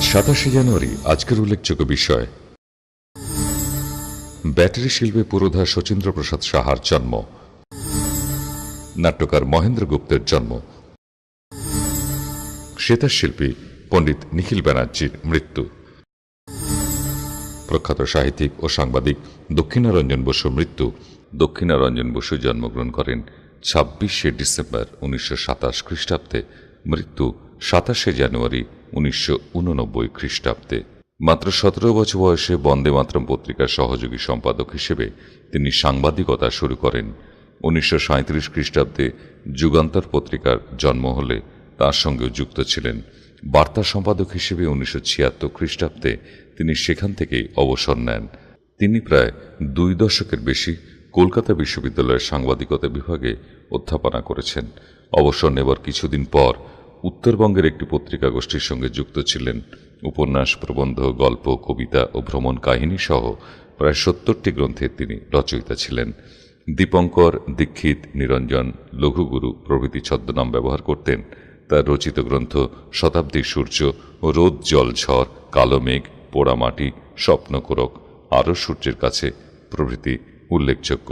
27 জানুয়ারি আজকের উল্লেখযোগ্য বিষয়। ব্যাটারি শিল্পে পুরোধা শচীন্দ্র প্রসাদ সাহার জন্ম। নাট্যকার মহেন্দ্র গুপ্তের জন্ম। সেতার শিল্পী পণ্ডিত নিখিল ব্যানার্জির মৃত্যু। প্রখ্যাত সাহিত্যিক ও সাংবাদিক দক্ষিণারঞ্জন বসুর মৃত্যু। দক্ষিণারঞ্জন বসু জন্মগ্রহণ করেন 26শে ডিসেম্বর 1927 খ্রিস্টাব্দে, মৃত্যু 27শে জানুয়ারি 1989 খ্রিস্টাব্দে। মাত্র 17 বছর বয়সে বন্দে মাতরম পত্রিকার সহযোগী সম্পাদক হিসেবে তিনি সাংবাদিকতা শুরু করেন। 1937 খ্রিস্টাব্দে যুগান্তর পত্রিকার জন্ম হলে তার সঙ্গেও যুক্ত ছিলেন। বার্তা সম্পাদক হিসেবে 1976 খ্রিস্টাব্দে তিনি সেখান থেকেই অবসর নেন। তিনি প্রায় 2 দশকের বেশি কলকাতা বিশ্ববিদ্যালয়ের সাংবাদিকতা বিভাগে অধ্যাপনা করেছেন। অবসর নেবার কিছুদিন পর উত্তরবঙ্গের একটি পত্রিকা গোষ্ঠীর সঙ্গে যুক্ত ছিলেন। উপন্যাস, প্রবন্ধ, গল্প, কবিতা ও ভ্রমণ কাহিনী সহ প্রায় 70টি গ্রন্থের তিনি রচয়িতা ছিলেন। দীপঙ্কর, দীক্ষিত, নিরঞ্জন, লঘুগুরু প্রভৃতি ছদ্মনাম ব্যবহার করতেন। তার রচিত গ্রন্থ শতাব্দীর সূর্য, রোদ জল ঝড়, কালো মেঘ, পোড়ামাটি, স্বপ্নকোরক, আরও সূর্যের কাছে প্রভৃতি উল্লেখযোগ্য।